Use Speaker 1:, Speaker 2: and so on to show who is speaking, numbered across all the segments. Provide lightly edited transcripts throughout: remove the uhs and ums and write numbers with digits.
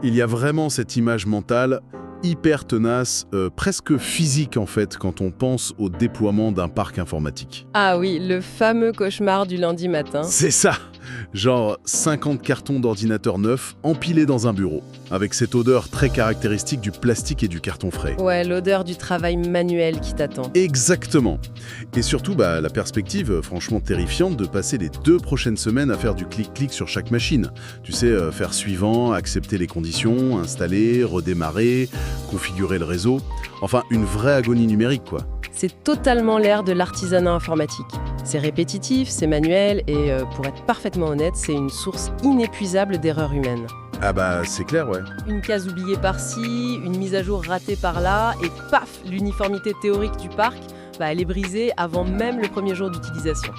Speaker 1: Il y a vraiment cette image mentale hyper tenace, presque physique en fait, quand on pense au déploiement d'un parc informatique.
Speaker 2: Ah oui, le fameux cauchemar du lundi matin.
Speaker 1: C'est ça! Genre 50 cartons d'ordinateurs neufs empilés dans un bureau, avec cette odeur très caractéristique du plastique et du carton frais.
Speaker 2: Ouais, l'odeur du travail manuel qui t'attend.
Speaker 1: Exactement. Et surtout, la perspective franchement terrifiante de passer les 2 prochaines semaines à faire du clic-clic sur chaque machine. Tu sais, faire suivant, accepter les conditions, installer, redémarrer, configurer le réseau. Enfin, une vraie agonie numérique, quoi.
Speaker 2: C'est totalement l'ère de l'artisanat informatique. C'est répétitif, c'est manuel et, pour être parfaitement honnête, c'est une source inépuisable d'erreurs humaines.
Speaker 1: Ah c'est clair, ouais.
Speaker 2: Une case oubliée par-ci, une mise à jour ratée par-là, et paf, l'uniformité théorique du parc, elle est brisée avant même le premier jour d'utilisation.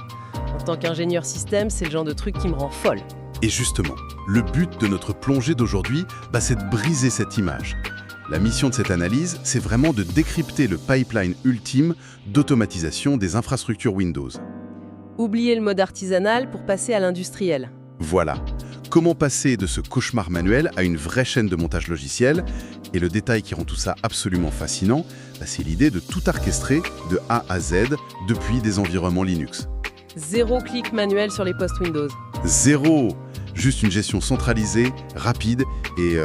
Speaker 2: En tant qu'ingénieur système, c'est le genre de truc qui me rend folle.
Speaker 1: Et justement, le but de notre plongée d'aujourd'hui, c'est de briser cette image. La mission de cette analyse, c'est vraiment de décrypter le pipeline ultime d'automatisation des infrastructures Windows.
Speaker 2: Oubliez le mode artisanal pour passer à l'industriel.
Speaker 1: Voilà. Comment passer de ce cauchemar manuel à une vraie chaîne de montage logiciel? Et le détail qui rend tout ça absolument fascinant, c'est l'idée de tout orchestrer de A à Z depuis des environnements Linux.
Speaker 2: 0 clic manuel sur les postes Windows.
Speaker 1: 0! Juste une gestion centralisée, rapide et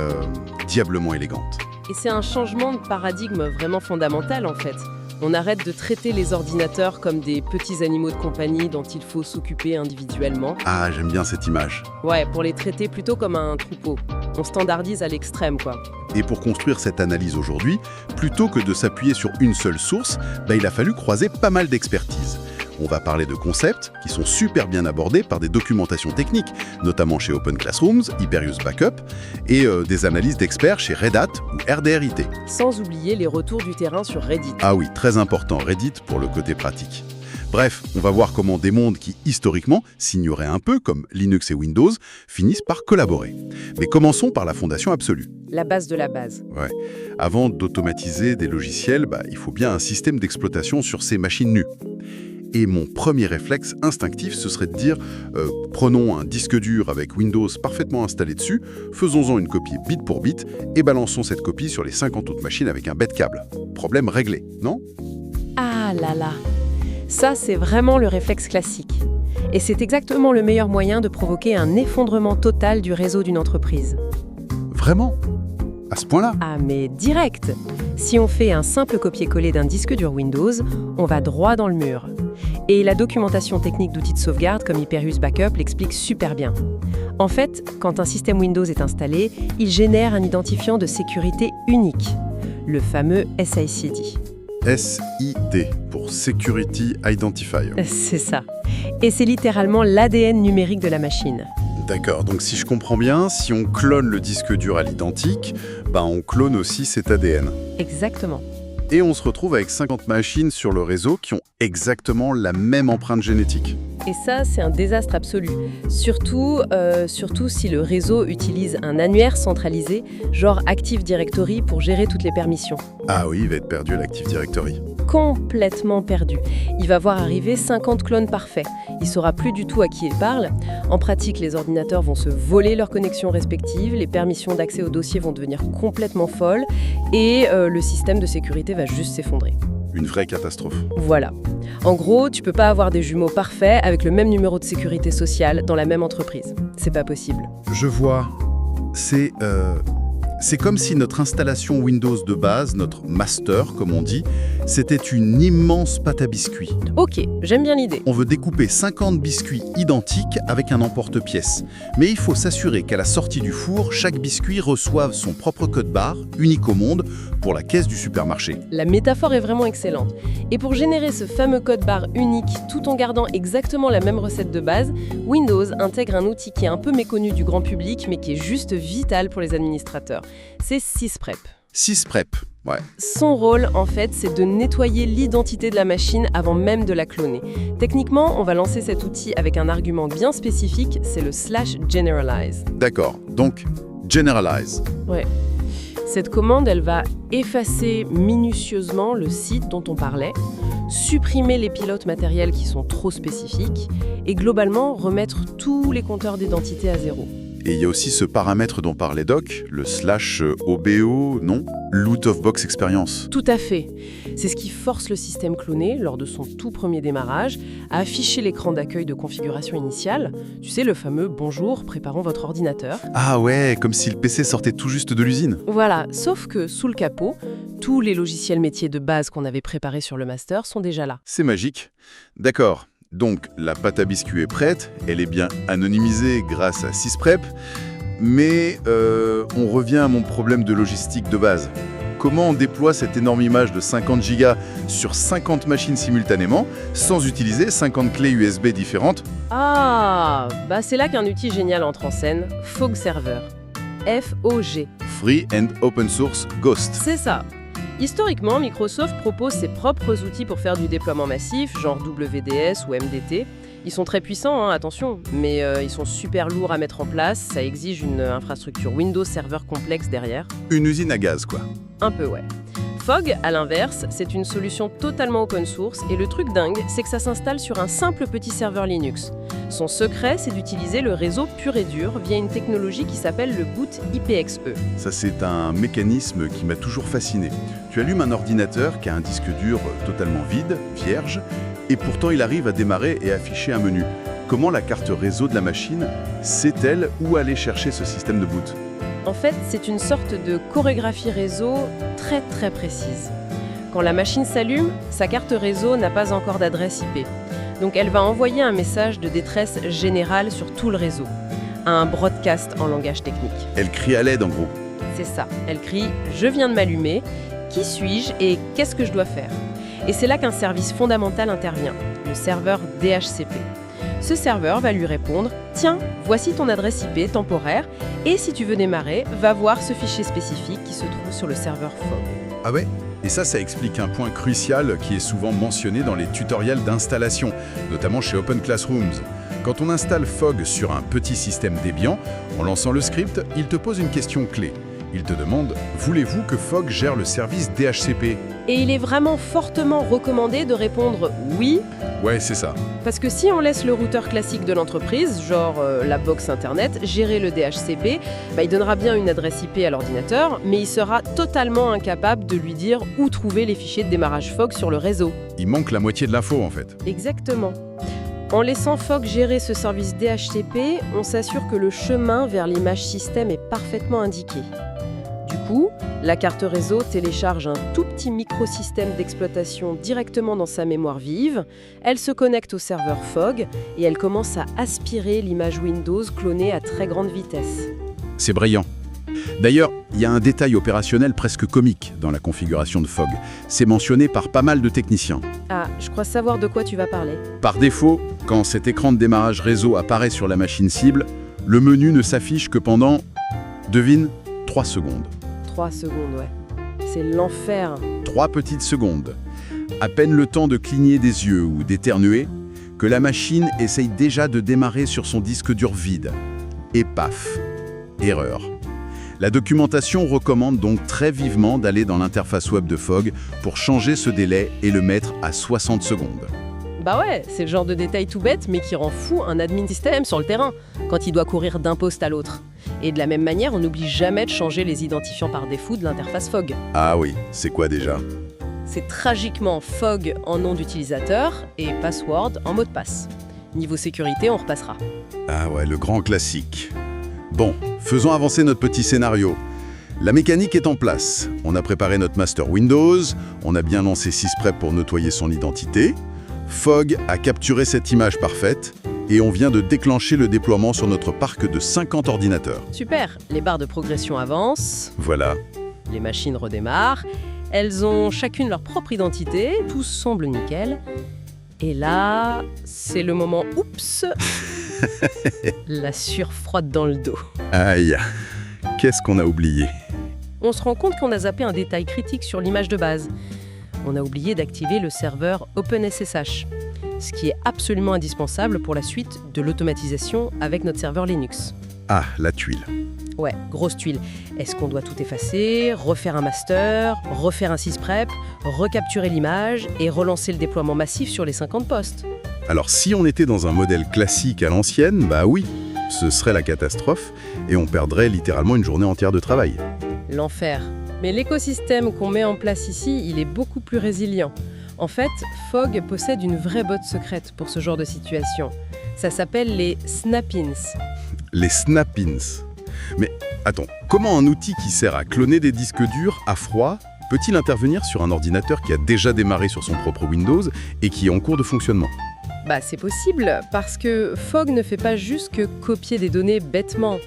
Speaker 1: diablement élégante.
Speaker 2: Et c'est un changement de paradigme vraiment fondamental en fait. On arrête de traiter les ordinateurs comme des petits animaux de compagnie dont il faut s'occuper individuellement.
Speaker 1: Ah, j'aime bien cette image.
Speaker 2: Ouais, pour les traiter plutôt comme un troupeau. On standardise à l'extrême, quoi.
Speaker 1: Et pour construire cette analyse aujourd'hui, plutôt que de s'appuyer sur une seule source, il a fallu croiser pas mal d'expertises. On va parler de concepts qui sont super bien abordés par des documentations techniques, notamment chez Open Classrooms, Hyperius Backup, et des analyses d'experts chez Red Hat ou RDRIT.
Speaker 2: Sans oublier les retours du terrain sur Reddit.
Speaker 1: Ah oui, très important, Reddit pour le côté pratique. Bref, on va voir comment des mondes qui, historiquement, s'ignoraient un peu, comme Linux et Windows, finissent par collaborer. Mais commençons par la fondation absolue.
Speaker 2: La base de la base.
Speaker 1: Ouais. Avant d'automatiser des logiciels, il faut bien un système d'exploitation sur ces machines nues. Et mon premier réflexe instinctif, ce serait de dire prenons un disque dur avec Windows parfaitement installé dessus, faisons-en une copie bit pour bit et balançons cette copie sur les 50 autres machines avec un bête câble. Problème réglé, non?
Speaker 2: Ah là là! Ça, c'est vraiment le réflexe classique. Et c'est exactement le meilleur moyen de provoquer un effondrement total du réseau d'une entreprise.
Speaker 1: Vraiment? À ce point-là?
Speaker 2: Ah mais direct! Si on fait un simple copier-coller d'un disque dur Windows, on va droit dans le mur. Et la documentation technique d'outils de sauvegarde comme Hyperius Backup l'explique super bien. En fait, quand un système Windows est installé, il génère un identifiant de sécurité unique, le fameux SID.
Speaker 1: SID, pour Security Identifier.
Speaker 2: C'est ça. Et c'est littéralement l'ADN numérique de la machine.
Speaker 1: D'accord, donc si je comprends bien, si on clone le disque dur à l'identique, on clone aussi cet ADN.
Speaker 2: Exactement.
Speaker 1: Et on se retrouve avec 50 machines sur le réseau qui ont exactement la même empreinte génétique.
Speaker 2: Et ça, c'est un désastre absolu. Surtout si le réseau utilise un annuaire centralisé, genre Active Directory, pour gérer toutes les permissions.
Speaker 1: Ah oui, il va être perdu l'Active Directory.
Speaker 2: Complètement perdu. Il va voir arriver 50 clones parfaits. Il ne saura plus du tout à qui il parle. En pratique, les ordinateurs vont se voler leurs connexions respectives, les permissions d'accès aux dossiers vont devenir complètement folles et le système de sécurité va juste s'effondrer.
Speaker 1: Une vraie catastrophe.
Speaker 2: Voilà. En gros, tu peux pas avoir des jumeaux parfaits avec le même numéro de sécurité sociale dans la même entreprise. C'est pas possible.
Speaker 1: Je vois. C'est comme si notre installation Windows de base, notre master, comme on dit, c'était une immense pâte à biscuits.
Speaker 2: Ok, j'aime bien l'idée.
Speaker 1: On veut découper 50 biscuits identiques avec un emporte-pièce. Mais il faut s'assurer qu'à la sortie du four, chaque biscuit reçoive son propre code barre, unique au monde, pour la caisse du supermarché.
Speaker 2: La métaphore est vraiment excellente. Et pour générer ce fameux code barre unique tout en gardant exactement la même recette de base, Windows intègre un outil qui est un peu méconnu du grand public, mais qui est juste vital pour les administrateurs. C'est Sysprep.
Speaker 1: Sysprep, ouais.
Speaker 2: Son rôle, en fait, c'est de nettoyer l'identité de la machine avant même de la cloner. Techniquement, on va lancer cet outil avec un argument bien spécifique, c'est le /generalize.
Speaker 1: D'accord, donc generalize.
Speaker 2: Ouais. Cette commande, elle va effacer minutieusement le site dont on parlait, supprimer les pilotes matériels qui sont trop spécifiques et globalement remettre tous les compteurs d'identité à zéro.
Speaker 1: Et il y a aussi ce paramètre dont parlait Doc, le /OBO, non? Loot of Box Experience.
Speaker 2: Tout à fait. C'est ce qui force le système cloné, lors de son tout premier démarrage, à afficher l'écran d'accueil de configuration initiale. Tu sais, le fameux « Bonjour, préparons votre ordinateur ».
Speaker 1: Ah ouais, comme si le PC sortait tout juste de l'usine.
Speaker 2: Voilà, sauf que sous le capot, tous les logiciels métiers de base qu'on avait préparés sur le master sont déjà là.
Speaker 1: C'est magique. D'accord. Donc, la pâte à biscuits est prête, elle est bien anonymisée grâce à Sysprep, mais on revient à mon problème de logistique de base. Comment on déploie cette énorme image de 50 Go sur 50 machines simultanément, sans utiliser 50 clés USB différentes?
Speaker 2: Ah, bah c'est là qu'un outil génial entre en scène, Fog Server. F-O-G.
Speaker 1: Free and Open Source Ghost.
Speaker 2: C'est ça. Historiquement, Microsoft propose ses propres outils pour faire du déploiement massif, genre WDS ou MDT. Ils sont très puissants, hein, attention, mais ils sont super lourds à mettre en place, ça exige une infrastructure Windows Server complexe derrière.
Speaker 1: Une usine à gaz, quoi.
Speaker 2: Un peu, ouais. Fog, à l'inverse, c'est une solution totalement open source et le truc dingue, c'est que ça s'installe sur un simple petit serveur Linux. Son secret, c'est d'utiliser le réseau pur et dur via une technologie qui s'appelle le boot IPXE.
Speaker 1: Ça, c'est un mécanisme qui m'a toujours fasciné. Tu allumes un ordinateur qui a un disque dur totalement vide, vierge, et pourtant il arrive à démarrer et afficher un menu. Comment la carte réseau de la machine sait-elle où aller chercher ce système de boot ?
Speaker 2: En fait, c'est une sorte de chorégraphie réseau très très précise. Quand la machine s'allume, sa carte réseau n'a pas encore d'adresse IP. Donc elle va envoyer un message de détresse générale sur tout le réseau. Un broadcast en langage technique.
Speaker 1: Elle crie à l'aide en gros.
Speaker 2: C'est ça. Elle crie « Je viens de m'allumer. Qui suis-je et qu'est-ce que je dois faire ?» Et c'est là qu'un service fondamental intervient, le serveur DHCP. Ce serveur va lui répondre « Tiens, voici ton adresse IP temporaire et si tu veux démarrer, va voir ce fichier spécifique qui se trouve sur le serveur Fog. »
Speaker 1: Ah ouais ? Et ça explique un point crucial qui est souvent mentionné dans les tutoriels d'installation, notamment chez Open Classrooms. Quand on installe Fog sur un petit système Debian, en lançant le script, il te pose une question clé. Il te demande « Voulez-vous que Fog gère le service DHCP ?»
Speaker 2: Et il est vraiment fortement recommandé de répondre « Oui ».
Speaker 1: Ouais, c'est ça.
Speaker 2: Parce que si on laisse le routeur classique de l'entreprise, genre la box internet, gérer le DHCP, il donnera bien une adresse IP à l'ordinateur, mais il sera totalement incapable de lui dire où trouver les fichiers de démarrage Fog sur le réseau.
Speaker 1: Il manque la moitié de l'info en fait.
Speaker 2: Exactement. En laissant Fog gérer ce service DHCP, on s'assure que le chemin vers l'image système est parfaitement indiqué. Du coup, la carte réseau télécharge un tout petit microsystème d'exploitation directement dans sa mémoire vive, elle se connecte au serveur Fog et elle commence à aspirer l'image Windows clonée à très grande vitesse.
Speaker 1: C'est brillant. D'ailleurs, il y a un détail opérationnel presque comique dans la configuration de Fog. C'est mentionné par pas mal de techniciens.
Speaker 2: Ah, je crois savoir de quoi tu vas parler.
Speaker 1: Par défaut, quand cet écran de démarrage réseau apparaît sur la machine cible, le menu ne s'affiche que pendant, devine, 3 secondes.
Speaker 2: 3 secondes, ouais. C'est l'enfer.
Speaker 1: 3 petites secondes. À peine le temps de cligner des yeux ou d'éternuer, que la machine essaye déjà de démarrer sur son disque dur vide. Et paf, erreur. La documentation recommande donc très vivement d'aller dans l'interface web de Fog pour changer ce délai et le mettre à 60 secondes.
Speaker 2: Bah ouais, c'est le genre de détail tout bête mais qui rend fou un admin système sur le terrain, quand il doit courir d'un poste à l'autre. Et de la même manière, on n'oublie jamais de changer les identifiants par défaut de l'interface Fog.
Speaker 1: Ah oui, c'est quoi déjà ?
Speaker 2: C'est tragiquement Fog en nom d'utilisateur et password en mot de passe. Niveau sécurité, on repassera.
Speaker 1: Ah ouais, le grand classique. Bon, faisons avancer notre petit scénario. La mécanique est en place. On a préparé notre master Windows, on a bien lancé Sysprep pour nettoyer son identité. Fog a capturé cette image parfaite et on vient de déclencher le déploiement sur notre parc de 50 ordinateurs.
Speaker 2: Super, les barres de progression avancent.
Speaker 1: Voilà.
Speaker 2: Les machines redémarrent. Elles ont chacune leur propre identité, tout semble nickel. Et là, c'est le moment « Oups !» La sueur froide dans le dos.
Speaker 1: Aïe, qu'est-ce qu'on a oublié ?
Speaker 2: On se rend compte qu'on a zappé un détail critique sur l'image de base. On a oublié d'activer le serveur OpenSSH, ce qui est absolument indispensable pour la suite de l'automatisation avec notre serveur Linux.
Speaker 1: Ah, la tuile.
Speaker 2: Ouais, grosse tuile. Est-ce qu'on doit tout effacer, refaire un master, refaire un sysprep, recapturer l'image et relancer le déploiement massif sur les 50 postes ?
Speaker 1: Alors si on était dans un modèle classique à l'ancienne, bah oui. ce serait la catastrophe et on perdrait littéralement une journée entière de travail.
Speaker 2: L'enfer. Mais l'écosystème qu'on met en place ici, il est beaucoup plus résilient. En fait, Fogg possède une vraie botte secrète pour ce genre de situation. Ça s'appelle les snap-ins.
Speaker 1: Les snap-ins. Mais attends, comment un outil qui sert à cloner des disques durs à froid peut-il intervenir sur un ordinateur qui a déjà démarré sur son propre Windows et qui est en cours de fonctionnement ?
Speaker 2: C'est possible, parce que Fogg ne fait pas juste que copier des données bêtement.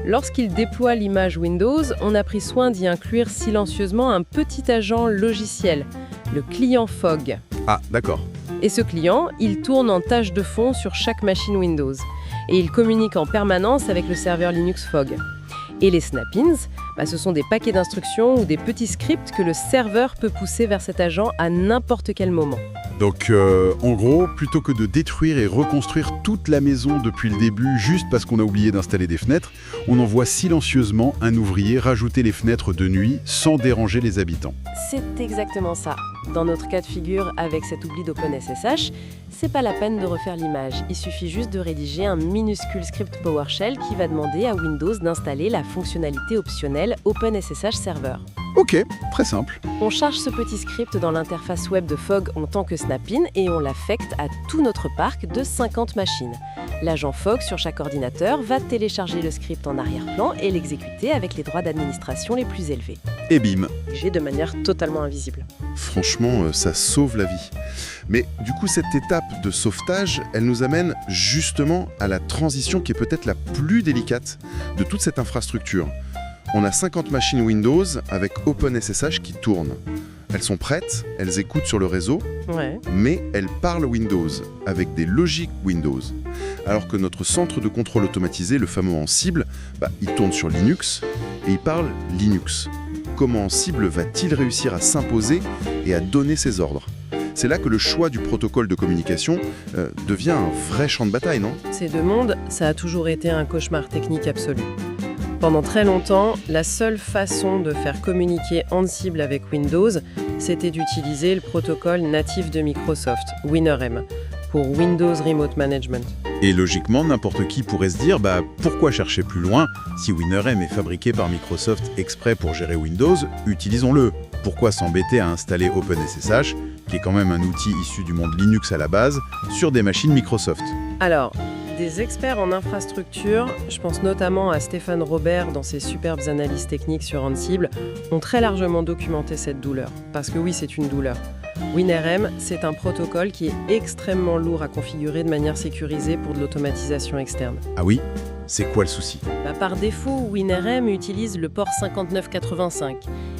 Speaker 2: Lorsqu'il déploie l'image Windows, on a pris soin d'y inclure silencieusement un petit agent logiciel, le client Fogg.
Speaker 1: Ah, d'accord.
Speaker 2: Et ce client, il tourne en tâche de fond sur chaque machine Windows. Et il communique en permanence avec le serveur Linux Fogg. Et les snap-ins, ce sont des paquets d'instructions ou des petits scripts que le serveur peut pousser vers cet agent à n'importe quel moment.
Speaker 1: Donc, en gros, plutôt que de détruire et reconstruire toute la maison depuis le début juste parce qu'on a oublié d'installer des fenêtres, on envoie silencieusement un ouvrier rajouter les fenêtres de nuit sans déranger les habitants.
Speaker 2: C'est exactement ça. Dans notre cas de figure, avec cet oubli d'OpenSSH, c'est pas la peine de refaire l'image. Il suffit juste de rédiger un minuscule script PowerShell qui va demander à Windows d'installer la fonctionnalité optionnelle OpenSSH Server.
Speaker 1: Ok, très simple.
Speaker 2: On charge ce petit script dans l'interface web de Fogg en tant que snap-in et on l'affecte à tout notre parc de 50 machines. L'agent Fogg sur chaque ordinateur va télécharger le script en arrière-plan et l'exécuter avec les droits d'administration les plus élevés.
Speaker 1: Et bim.
Speaker 2: De manière totalement invisible.
Speaker 1: Franchement, ça sauve la vie. Mais du coup, cette étape de sauvetage, elle nous amène justement à la transition qui est peut-être la plus délicate de toute cette infrastructure. On a 50 machines Windows avec OpenSSH qui tournent. Elles sont prêtes, elles écoutent sur le réseau, mais elles parlent Windows, avec des logiques Windows. Alors que notre centre de contrôle automatisé, le fameux Ansible, il tourne sur Linux et il parle Linux. Comment Ansible va-t-il réussir à s'imposer et à donner ses ordres ? C'est là que le choix du protocole de communication devient un vrai champ de bataille, non ?
Speaker 2: Ces deux mondes, ça a toujours été un cauchemar technique absolu. Pendant très longtemps, la seule façon de faire communiquer Ansible avec Windows, c'était d'utiliser le protocole natif de Microsoft, WinRM, pour Windows Remote Management.
Speaker 3: Et logiquement, n'importe qui pourrait se dire, pourquoi chercher plus loin ? Si WinRM est fabriqué par Microsoft exprès pour gérer Windows, utilisons-le. Pourquoi s'embêter à installer OpenSSH, qui est quand même un outil issu du monde Linux à la base, sur des machines Microsoft ?
Speaker 2: Alors, des experts en infrastructure, je pense notamment à Stéphane Robert dans ses superbes analyses techniques sur Ansible, ont très largement documenté cette douleur. Parce que oui, c'est une douleur. WinRM, c'est un protocole qui est extrêmement lourd à configurer de manière sécurisée pour de l'automatisation externe.
Speaker 3: Ah oui ? C'est quoi le souci ?
Speaker 2: Par défaut, WinRM utilise le port 5985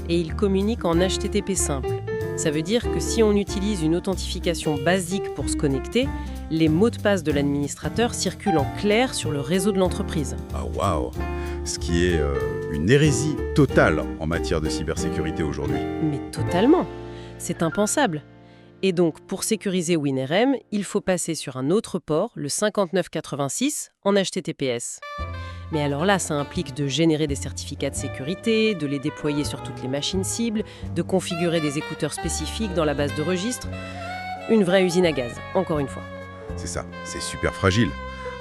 Speaker 2: et il communique en HTTP simple. Ça veut dire que si on utilise une authentification basique pour se connecter, les mots de passe de l'administrateur circulent en clair sur le réseau de l'entreprise.
Speaker 3: Ah waouh ! Ce qui est une hérésie totale en matière de cybersécurité aujourd'hui.
Speaker 2: Mais totalement. C'est impensable. Et donc, pour sécuriser WinRM, il faut passer sur un autre port, le 5986, en HTTPS. Mais alors là, ça implique de générer des certificats de sécurité, de les déployer sur toutes les machines cibles, de configurer des écouteurs spécifiques dans la base de registre. Une vraie usine à gaz, encore une fois.
Speaker 1: C'est ça, c'est super fragile.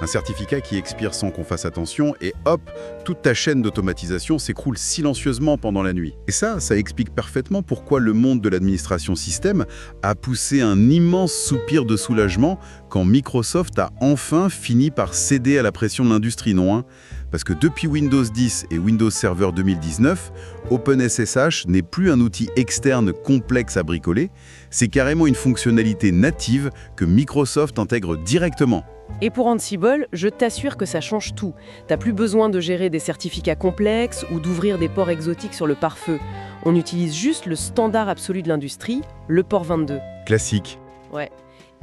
Speaker 1: Un certificat qui expire sans qu'on fasse attention et hop, toute ta chaîne d'automatisation s'écroule silencieusement pendant la nuit. Et ça explique parfaitement pourquoi le monde de l'administration système a poussé un immense soupir de soulagement quand Microsoft a enfin fini par céder à la pression de l'industrie, non ? Parce que depuis Windows 10 et Windows Server 2019, OpenSSH n'est plus un outil externe complexe à bricoler, c'est carrément une fonctionnalité native que Microsoft intègre directement.
Speaker 2: Et pour Ansible, je t'assure que ça change tout. T'as plus besoin de gérer des certificats complexes ou d'ouvrir des ports exotiques sur le pare-feu. On utilise juste le standard absolu de l'industrie, le port 22.
Speaker 1: Classique.
Speaker 2: Ouais.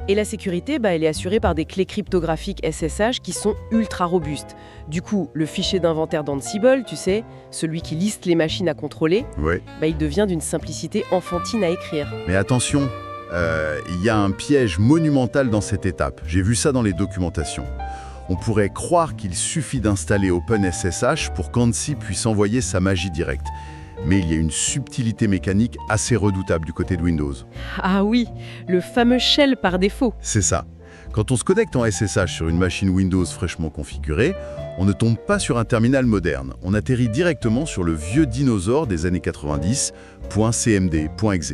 Speaker 2: Et la sécurité, elle est assurée par des clés cryptographiques SSH qui sont ultra robustes. Du coup, le fichier d'inventaire d'Ansible, tu sais, celui qui liste les machines à contrôler, il devient d'une simplicité enfantine à écrire.
Speaker 1: Mais attention, il y a un piège monumental dans cette étape. J'ai vu ça dans les documentations. On pourrait croire qu'il suffit d'installer OpenSSH pour qu'Ansible puisse envoyer sa magie directe. Mais il y a une subtilité mécanique assez redoutable du côté de Windows.
Speaker 2: Ah oui, le fameux shell par défaut.
Speaker 1: C'est ça. Quand on se connecte en SSH sur une machine Windows fraîchement configurée, on ne tombe pas sur un terminal moderne. On atterrit directement sur le vieux dinosaure des années 90, .cmd, .exe.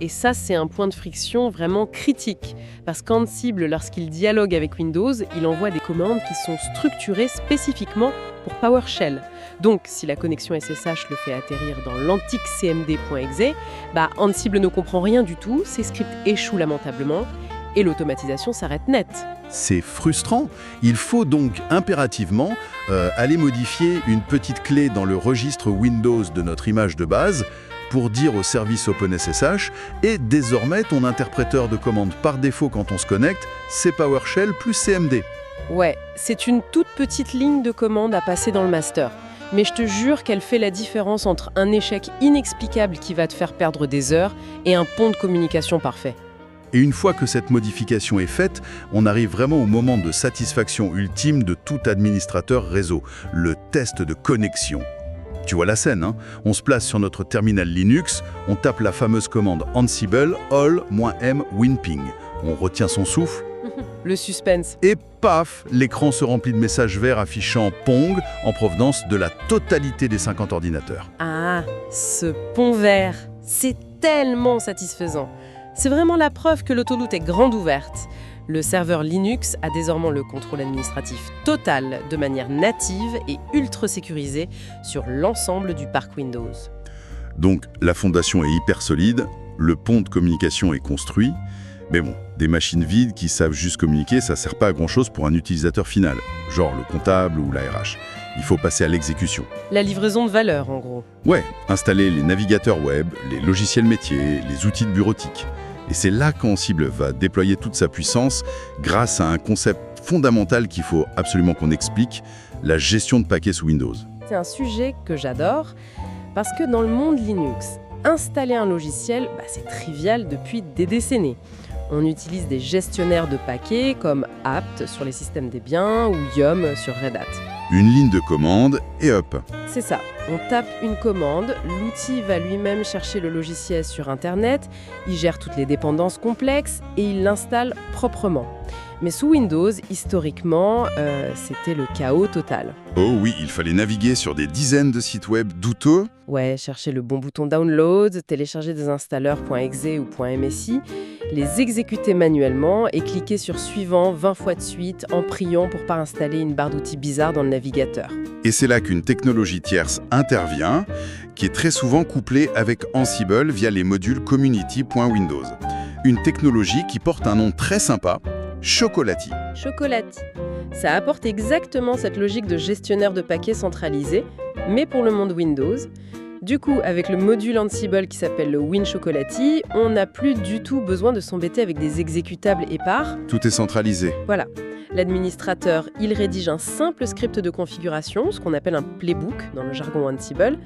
Speaker 2: Et ça, c'est un point de friction vraiment critique, parce qu'Ansible, lorsqu'il dialogue avec Windows, il envoie des commandes qui sont structurées spécifiquement pour PowerShell. Donc, si la connexion SSH le fait atterrir dans l'antique cmd.exe, Ansible ne comprend rien du tout, ses scripts échouent lamentablement, et l'automatisation s'arrête net.
Speaker 1: C'est frustrant. Il faut donc impérativement aller modifier une petite clé dans le registre Windows de notre image de base pour dire au service OpenSSH « Et désormais, ton interpréteur de commande par défaut quand on se connecte, c'est PowerShell plus CMD. »
Speaker 2: Ouais, c'est une toute petite ligne de commande à passer dans le master. Mais je te jure qu'elle fait la différence entre un échec inexplicable qui va te faire perdre des heures et un pont de communication parfait.
Speaker 1: Et une fois que cette modification est faite, on arrive vraiment au moment de satisfaction ultime de tout administrateur réseau, le test de connexion. Tu vois la scène, hein? On se place sur notre terminal Linux, on tape la fameuse commande Ansible all-m winping. On retient son souffle.
Speaker 2: Le suspense.
Speaker 1: Et paf, l'écran se remplit de messages verts affichant Pong en provenance de la totalité des 50 ordinateurs.
Speaker 2: Ah, ce pont vert, c'est tellement satisfaisant. C'est vraiment la preuve que l'autoroute est grande ouverte. Le serveur Linux a désormais le contrôle administratif total de manière native et ultra sécurisée sur l'ensemble du parc Windows.
Speaker 1: Donc la fondation est hyper solide, le pont de communication est construit, mais bon, des machines vides qui savent juste communiquer, ça sert pas à grand-chose pour un utilisateur final, genre le comptable ou la RH. Il faut passer à l'exécution.
Speaker 2: La livraison de valeur, en gros.
Speaker 1: Ouais, installer les navigateurs web, les logiciels métiers, les outils de bureautique. Et c'est là qu'Ansible va déployer toute sa puissance grâce à un concept fondamental qu'il faut absolument qu'on explique, la gestion de paquets sous Windows.
Speaker 2: C'est un sujet que j'adore parce que dans le monde Linux, installer un logiciel, c'est trivial depuis des décennies. On utilise des gestionnaires de paquets comme apt sur les systèmes Debian ou yum sur Red Hat.
Speaker 1: Une ligne de commande et hop.
Speaker 2: C'est ça, on tape une commande, l'outil va lui-même chercher le logiciel sur Internet, il gère toutes les dépendances complexes et il l'installe proprement. Mais sous Windows, historiquement, c'était le chaos total.
Speaker 1: Oh oui, il fallait naviguer sur des dizaines de sites web douteux.
Speaker 2: Ouais, chercher le bon bouton download, télécharger des installeurs .exe ou .msi, les exécuter manuellement et cliquer sur suivant 20 fois de suite en priant pour pas installer une barre d'outils bizarre dans le navigateur.
Speaker 1: Et c'est là qu'une technologie tierce intervient, qui est très souvent couplée avec Ansible via les modules community.windows. Une technologie qui porte un nom très sympa, Chocolatey.
Speaker 2: Chocolatey. Ça apporte exactement cette logique de gestionnaire de paquets centralisé, mais pour le monde Windows. Du coup, avec le module Ansible qui s'appelle le WinChocolatey, on n'a plus du tout besoin de s'embêter avec des exécutables épars.
Speaker 1: Tout est centralisé.
Speaker 2: Voilà. L'administrateur, il rédige un simple script de configuration, ce qu'on appelle un playbook dans le jargon Ansible,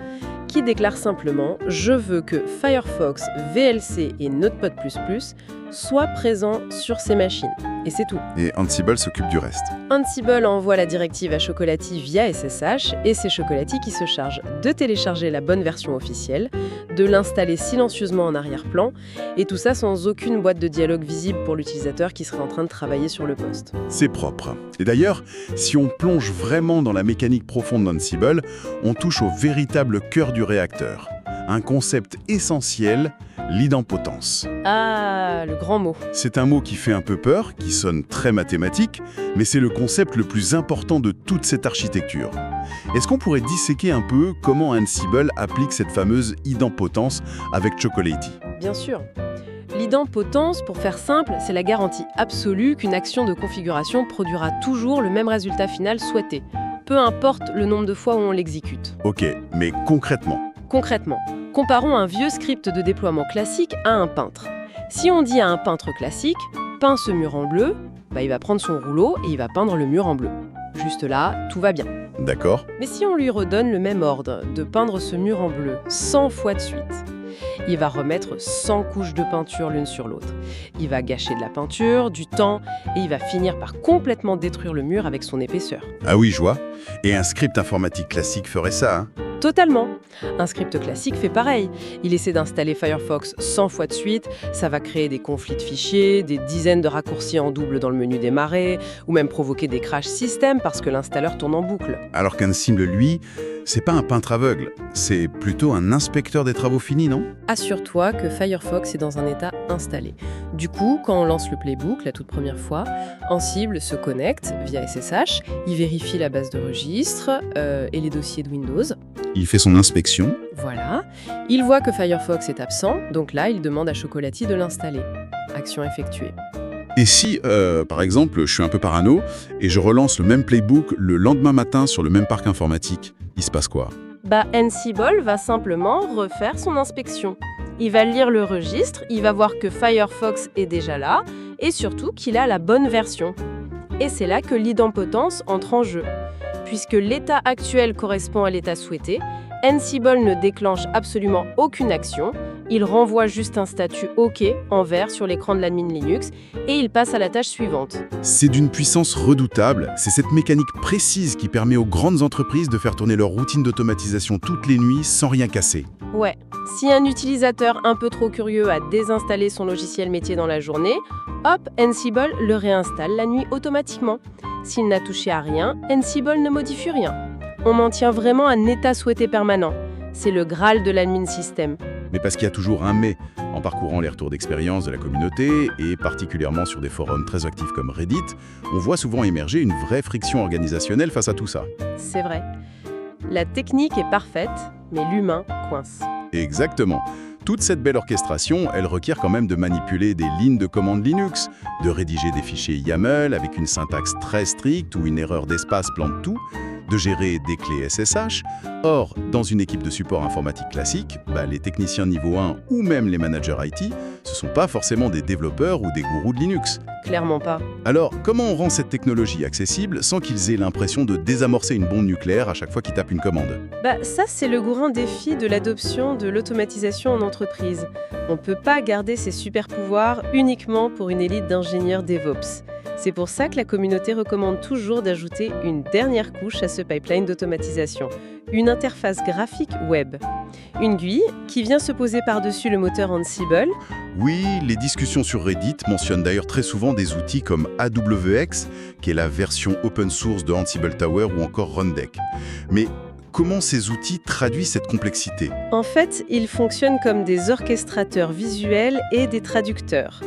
Speaker 2: qui déclare simplement « Je veux que Firefox, VLC et Notepad++ soient présents sur ces machines ». Et c'est tout.
Speaker 1: Et Ansible s'occupe du reste.
Speaker 2: Ansible envoie la directive à Chocolatey via SSH et c'est Chocolatey qui se charge de télécharger la bonne version officielle, de l'installer silencieusement en arrière-plan et tout ça sans aucune boîte de dialogue visible pour l'utilisateur qui serait en train de travailler sur le poste.
Speaker 1: C'est propre. Et d'ailleurs, si on plonge vraiment dans la mécanique profonde d'Ansible, on touche au véritable cœur du réacteur. Un concept essentiel, l'idempotence.
Speaker 2: Ah, le grand mot.
Speaker 1: C'est un mot qui fait un peu peur, qui sonne très mathématique, mais c'est le concept le plus important de toute cette architecture. Est-ce qu'on pourrait disséquer un peu comment Ansible applique cette fameuse idempotence avec Chocolatey?
Speaker 2: Bien sûr. L'idempotence, pour faire simple, c'est la garantie absolue qu'une action de configuration produira toujours le même résultat final souhaité, peu importe le nombre de fois où on l'exécute.
Speaker 1: Ok, mais concrètement?
Speaker 2: Concrètement, comparons un vieux script de déploiement classique à un peintre. Si on dit à un peintre classique « peins ce mur en bleu », il va prendre son rouleau et il va peindre le mur en bleu. Juste là, tout va bien.
Speaker 1: D'accord.
Speaker 2: Mais si on lui redonne le même ordre de peindre ce mur en bleu 100 fois de suite, il va remettre 100 couches de peinture l'une sur l'autre. Il va gâcher de la peinture, du temps, et il va finir par complètement détruire le mur avec son épaisseur.
Speaker 1: Ah oui, je vois. Et un script informatique classique ferait ça, hein?
Speaker 2: Totalement. Un script classique fait pareil. Il essaie d'installer Firefox 100 fois de suite, ça va créer des conflits de fichiers, des dizaines de raccourcis en double dans le menu démarrer, ou même provoquer des crash système parce que l'installeur tourne en boucle.
Speaker 3: Alors qu'Ansible, lui, c'est pas un peintre aveugle, c'est plutôt un inspecteur des travaux finis, non?
Speaker 2: Assure-toi que Firefox est dans un état installé. Du coup, quand on lance le playbook la toute première fois, Ansible se connecte via SSH, il vérifie la base de registre et les dossiers de Windows.
Speaker 3: Il fait son inspection.
Speaker 2: Voilà. Il voit que Firefox est absent, donc là, il demande à Chocolatey de l'installer. Action effectuée.
Speaker 3: Et si, par exemple, je suis un peu parano et je relance le même playbook le lendemain matin sur le même parc informatique, il se passe quoi?
Speaker 2: Ansible va simplement refaire son inspection. Il va lire le registre, il va voir que Firefox est déjà là et surtout qu'il a la bonne version. Et c'est là que l'idempotence entre en jeu. Puisque l'état actuel correspond à l'état souhaité, Ansible ne déclenche absolument aucune action, il renvoie juste un statut OK en vert sur l'écran de l'admin Linux et il passe à la tâche suivante.
Speaker 3: C'est d'une puissance redoutable, c'est cette mécanique précise qui permet aux grandes entreprises de faire tourner leur routine d'automatisation toutes les nuits sans rien casser.
Speaker 2: Ouais, si un utilisateur un peu trop curieux a désinstallé son logiciel métier dans la journée, hop, Ansible le réinstalle la nuit automatiquement. S'il n'a touché à rien, Ansible ne modifie rien. On maintient vraiment un état souhaité permanent. C'est le Graal de l'admin système.
Speaker 3: Mais parce qu'il y a toujours un mais. En parcourant les retours d'expérience de la communauté, et particulièrement sur des forums très actifs comme Reddit, on voit souvent émerger une vraie friction organisationnelle face à tout ça.
Speaker 2: C'est vrai. La technique est parfaite, mais l'humain coince.
Speaker 3: Exactement. Toute cette belle orchestration, elle requiert quand même de manipuler des lignes de commande Linux, de rédiger des fichiers YAML avec une syntaxe très stricte où une erreur d'espace plante tout, de gérer des clés SSH. Or, dans une équipe de support informatique classique, les techniciens niveau 1 ou même les managers IT, ce ne sont pas forcément des développeurs ou des gourous de Linux.
Speaker 2: Clairement pas.
Speaker 3: Alors, comment on rend cette technologie accessible sans qu'ils aient l'impression de désamorcer une bombe nucléaire à chaque fois qu'ils tapent une commande?
Speaker 2: Ça, c'est le grand défi de l'adoption de l'automatisation en entreprise. On ne peut pas garder ces super pouvoirs uniquement pour une élite d'ingénieurs DevOps. C'est pour ça que la communauté recommande toujours d'ajouter une dernière couche à ce pipeline d'automatisation, une interface graphique web. Une GUI qui vient se poser par-dessus le moteur Ansible.
Speaker 3: Oui, les discussions sur Reddit mentionnent d'ailleurs très souvent des outils comme AWX, qui est la version open source de Ansible Tower ou encore Rundeck. Mais comment ces outils traduisent cette complexité?
Speaker 2: En fait, ils fonctionnent comme des orchestrateurs visuels et des traducteurs.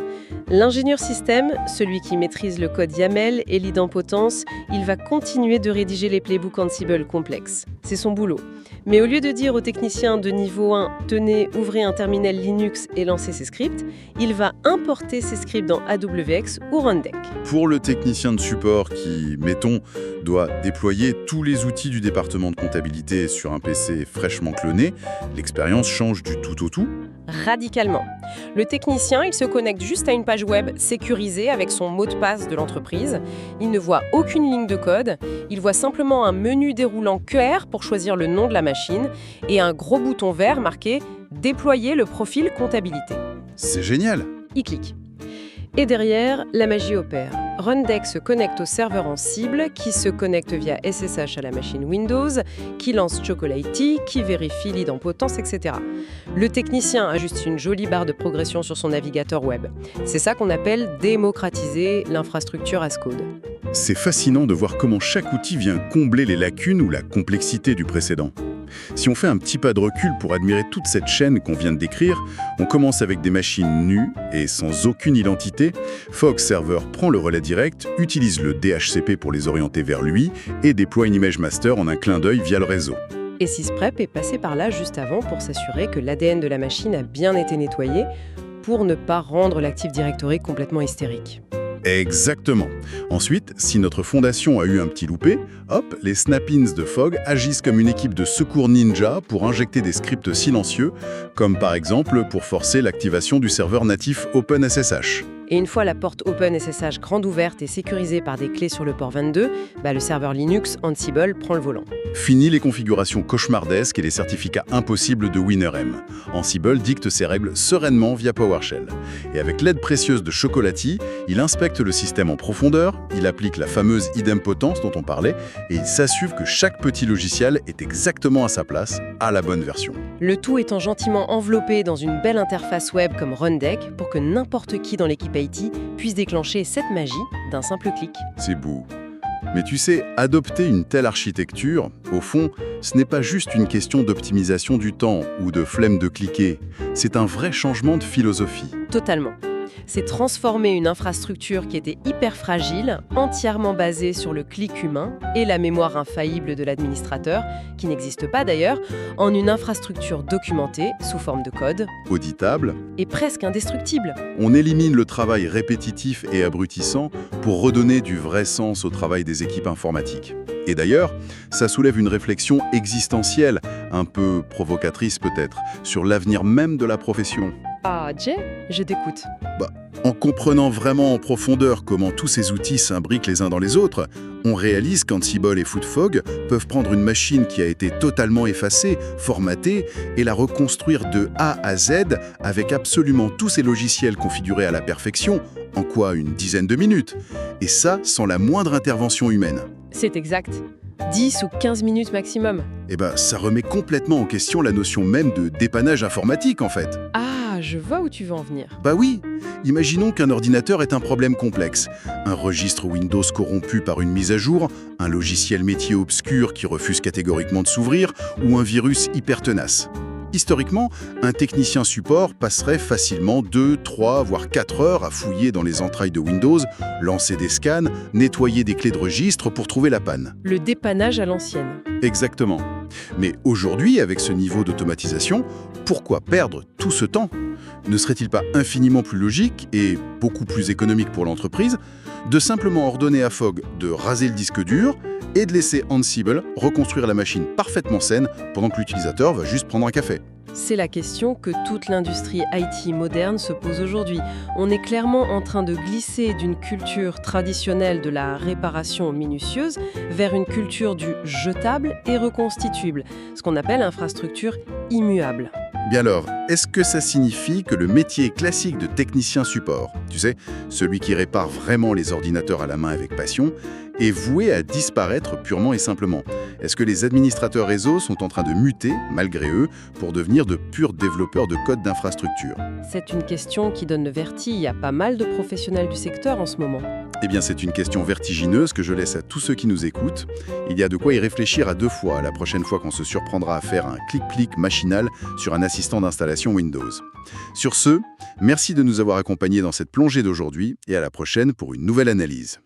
Speaker 2: L'ingénieur système, celui qui maîtrise le code YAML et l'idempotence, il va continuer de rédiger les playbooks Ansible complexes. C'est son boulot. Mais au lieu de dire aux techniciens de niveau 1 « Tenez, ouvrez un terminal Linux et lancez ces scripts », il va importer ces scripts dans AWX ou Rundeck.
Speaker 3: Pour le technicien de support qui, mettons, doit déployer tous les outils du département de comptabilité sur un PC fraîchement cloné, l'expérience change du tout au tout.
Speaker 2: Radicalement. Le technicien, il se connecte juste à une page web sécurisée avec son mot de passe de l'entreprise. Il ne voit aucune ligne de code. Il voit simplement un menu déroulant QR pour choisir le nom de la machine et un gros bouton vert marqué « Déployer le profil comptabilité ».
Speaker 3: C'est génial!
Speaker 2: Il clique. Et derrière, la magie opère. Rundeck se connecte au serveur Ansible, qui se connecte via SSH à la machine Windows, qui lance Chocolatey, qui vérifie l'idempotence, etc. Le technicien a juste une jolie barre de progression sur son navigateur web. C'est ça qu'on appelle démocratiser l'infrastructure as code.
Speaker 3: C'est fascinant de voir comment chaque outil vient combler les lacunes ou la complexité du précédent. Si on fait un petit pas de recul pour admirer toute cette chaîne qu'on vient de décrire, on commence avec des machines nues et sans aucune identité. Fox Server prend le relais direct, utilise le DHCP pour les orienter vers lui et déploie une image master en un clin d'œil via le réseau.
Speaker 2: Et Sysprep est passé par là juste avant pour s'assurer que l'ADN de la machine a bien été nettoyé pour ne pas rendre l'Active Directory complètement hystérique.
Speaker 3: Exactement. Ensuite, si notre fondation a eu un petit loupé, hop, les snap-ins de Fog agissent comme une équipe de secours ninja pour injecter des scripts silencieux, comme par exemple pour forcer l'activation du serveur natif OpenSSH.
Speaker 2: Et une fois la porte OpenSSH grande ouverte et sécurisée par des clés sur le port 22, le serveur Linux Ansible prend le volant.
Speaker 3: Fini les configurations cauchemardesques et les certificats impossibles de WinRM. Ansible dicte ses règles sereinement via PowerShell. Et avec l'aide précieuse de Chocolatey, il inspecte le système en profondeur, il applique la fameuse idempotence dont on parlait, et il s'assure que chaque petit logiciel est exactement à sa place, à la bonne version.
Speaker 2: Le tout étant gentiment enveloppé dans une belle interface web comme Rundeck pour que n'importe qui dans l'équipe IT puisse déclencher cette magie d'un simple clic.
Speaker 3: C'est beau. Mais tu sais, adopter une telle architecture, au fond, ce n'est pas juste une question d'optimisation du temps ou de flemme de cliquer. C'est un vrai changement de philosophie.
Speaker 2: Totalement. C'est transformer une infrastructure qui était hyper fragile, entièrement basée sur le clic humain et la mémoire infaillible de l'administrateur, qui n'existe pas d'ailleurs, en une infrastructure documentée sous forme de code,
Speaker 3: Auditable,
Speaker 2: et presque indestructible.
Speaker 3: on élimine le travail répétitif et abrutissant pour redonner du vrai sens au travail des équipes informatiques. Et d'ailleurs, ça soulève une réflexion existentielle, un peu provocatrice peut-être, sur l'avenir même de la profession.
Speaker 2: Ah, Jay, je t'écoute.
Speaker 3: En comprenant vraiment en profondeur comment tous ces outils s'imbriquent les uns dans les autres, on réalise qu'Ansible et Foodfog peuvent prendre une machine qui a été totalement effacée, formatée, et la reconstruire de A à Z avec absolument tous ces logiciels configurés à la perfection, en quoi, une dizaine de minutes. Et ça, sans la moindre intervention humaine.
Speaker 2: C'est exact. 10 ou 15 minutes maximum.
Speaker 3: Ça remet complètement en question la notion même de dépannage informatique, en fait.
Speaker 2: Ah, je vois où tu veux en venir.
Speaker 3: Bah oui, imaginons qu'un ordinateur est un problème complexe. Un registre Windows corrompu par une mise à jour, un logiciel métier obscur qui refuse catégoriquement de s'ouvrir, ou un virus hyper tenace. Historiquement, un technicien support passerait facilement 2, 3, voire 4 heures à fouiller dans les entrailles de Windows, lancer des scans, nettoyer des clés de registre pour trouver la panne.
Speaker 2: Le dépannage à l'ancienne.
Speaker 3: Exactement. Mais aujourd'hui, avec ce niveau d'automatisation, pourquoi perdre tout ce temps ? Ne serait-il pas infiniment plus logique et beaucoup plus économique pour l'entreprise de simplement ordonner à Fogg de raser le disque dur et de laisser Ansible reconstruire la machine parfaitement saine pendant que l'utilisateur va juste prendre un café ?
Speaker 2: C'est la question que toute l'industrie IT moderne se pose aujourd'hui. On est clairement en train de glisser d'une culture traditionnelle de la réparation minutieuse vers une culture du jetable et reconstituable, ce qu'on appelle infrastructure immuable.
Speaker 3: Bien alors, est-ce que ça signifie que le métier classique de technicien support, tu sais, celui qui répare vraiment les ordinateurs à la main avec passion, est voué à disparaître purement et simplement? Est-ce que les administrateurs réseau sont en train de muter, malgré eux, pour devenir de purs développeurs de code d'infrastructure?
Speaker 2: C'est une question qui donne le vertige. Il y a pas mal de professionnels du secteur en ce moment.
Speaker 3: Eh bien, c'est une question vertigineuse que je laisse à tous ceux qui nous écoutent. Il y a de quoi y réfléchir à 2 fois la prochaine fois qu'on se surprendra à faire un clic-clic machinal sur un assistant d'installation Windows. Sur ce, merci de nous avoir accompagnés dans cette plongée d'aujourd'hui et à la prochaine pour une nouvelle analyse.